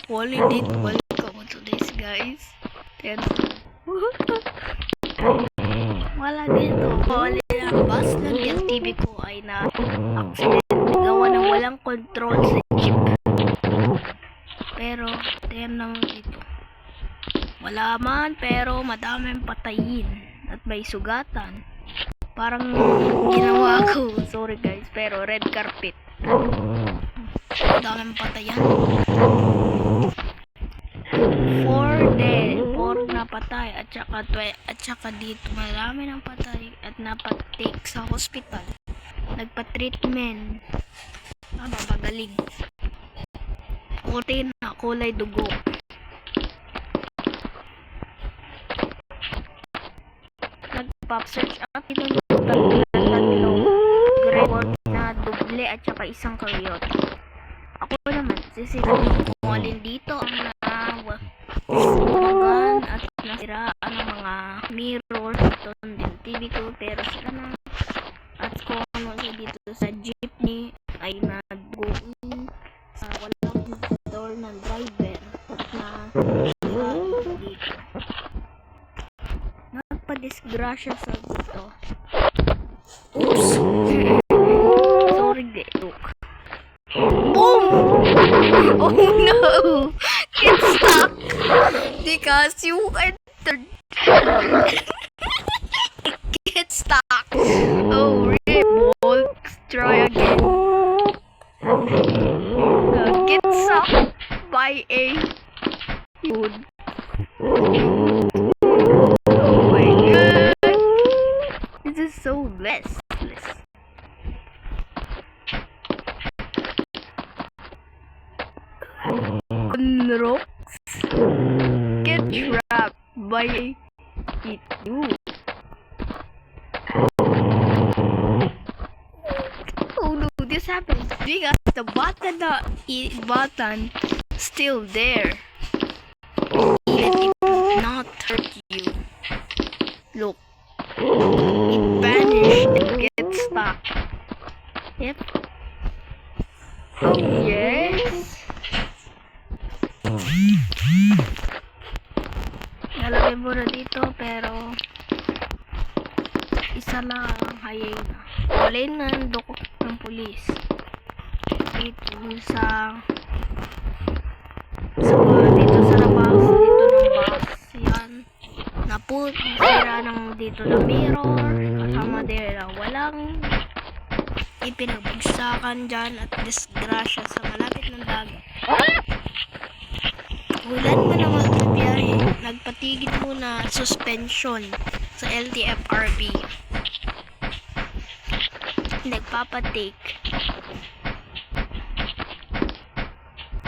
Wally did welcome to this, guys. Then, wala dito. Wala ang bus ng LTV ko ay na accident. Gawa ng walang control sa jeep. Pero, tingnan naman dito. Wala man, pero madaming patayin. At may sugatan. Parang ginawa ko. Sorry guys, pero red carpet. Madaming patayan. 4 dead, 4 na patay at saka dito marami ng patay at napatik sa hospital. Nagpa-treatment. Mapagaling. Puti na kulay dugo. Nag-pop search up ito ng tatlong grey na doble at saka isang coyote. Ako naman, sisiguro kung alin dito ang nawagan at nasiraan ng mga mirror ito din TV ko, pero sila na at kung ano dito sa jeepney ay nag-going sa walang door ng driver at na dito nagpa-disgrasya sa dito. Oops! Sorry, look. Boom! Oh no! Get stuck! Because you entered. Get stuck! Oh, revolt. Try again. Get sucked by a food. Oh my god! This is so restless. Rocks get trapped by it. Oh no, this happens because the button still there. Even it did not hurt you. Look, it vanished and gets stuck. Yep. Oh yes. Nalagay mo na dito pero isa lang ang hyena. Walay na ng pulis dito sa dito sa labas dito ng bus yan nasira ng dito ng mirror kasama din na walang ipinagbagsakan dyan at disgrasya sa malapit ng dagat. Ulan mo naman na biyahe, nagpatigil muna suspension sa LTFRB. Nagpapatik.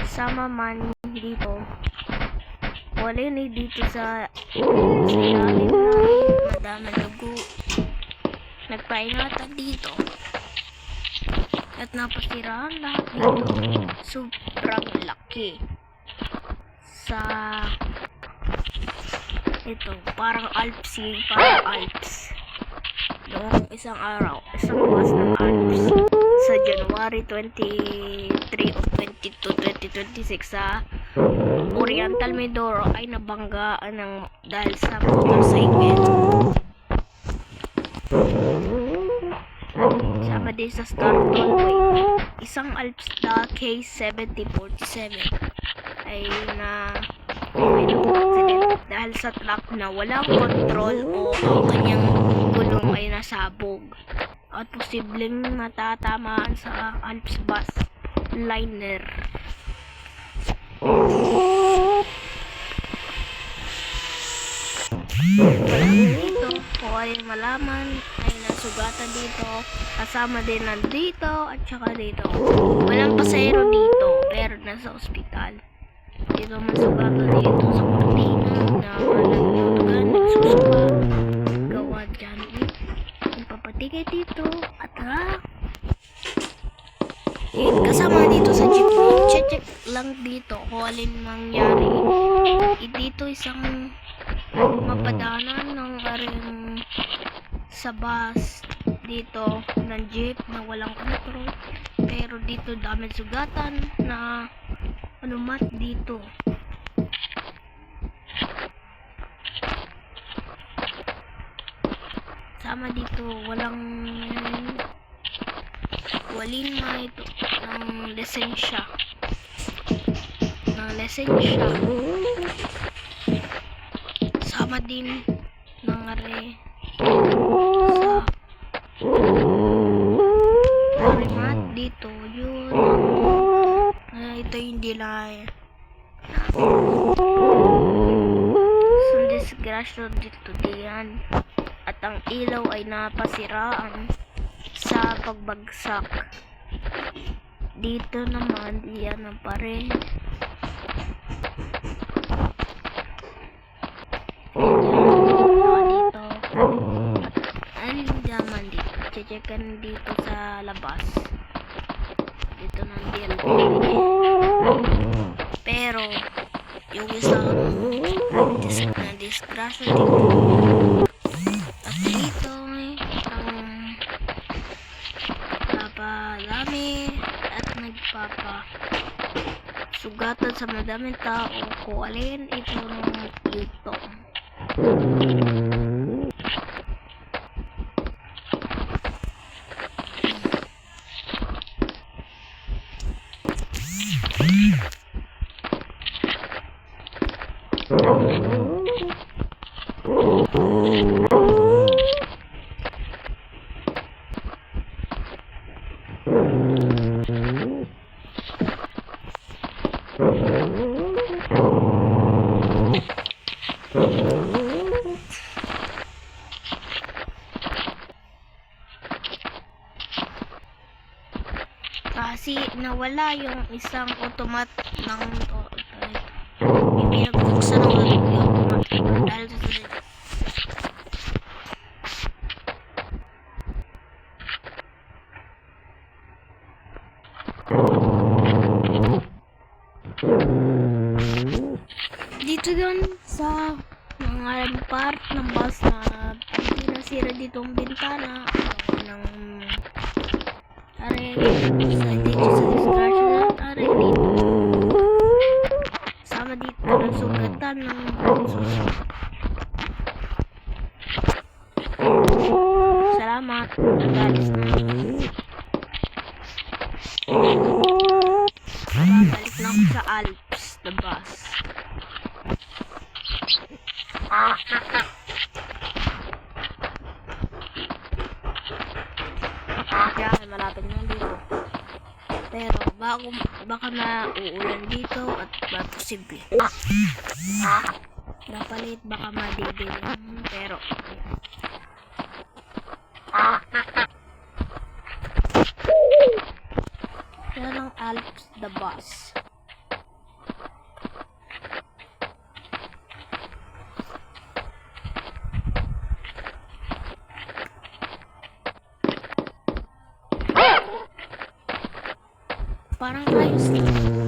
Sama man dito. Wala yun dito sa ilalim na madami dugo. Nagpaingatan dito. At napasiraan lahat dito. Sobrang laki. Sa ito, parang Alps noong isang bukas ng Alps sa January 23 of 2026 sa Oriental Mindoro ay nabanggaan dahil sa motorcycle. Sama din sa Star Tollway, isang Alps na K7047 ay may accident dahil sa truck na walang control o ang kanyang gulong ay nasabog at posibleng natatamaan sa Alps bus liner. Dito kung ay malaman ay nasugatan dito, kasama din nandito at saka dito. Walang pasahero dito pero nasa ospital. Dito masugatan dito sa kortina na nagtutugan, nagsusuka gawa dyan. Ipapatigay dito at kasama dito sa jeep. Check lang dito kung alin mangyari. Dito isang mapadanan ng rin sa bus dito ng jeep na walang control, pero dito dami sugatan na ano mat dito. Sama dito, waling na ito ng lisensya. Sama din ng sa remat dito. Yun. Ito yung delay. So, disgrasya dito diyan. At ang ilaw ay napasiraan sa pagbagsak. Dito naman, diyan na pa rin. Dito. Ano naman dito? Checkan dito sa labas. Dito ng DLP. Pero, yung isang na disgrasya dito. At dito, ang napadami at sugatan sa madaming tao kung alin ito ng YouTube. Kasi nawala yung isang automat ng hindi nagbuksan ng automat dahil sa dito doon sa mga part ng bus na hindi nasira dito ang bintana ng sa discussion at dito sama dito ng sugatan ng salamat nagalis na balik lang sa Alps the bus. Kaya malapit na dito. Pero baka mauulan dito at posible. Napalit baka madidilim. Pero yan ang Alps the bus. Parang ayos lang.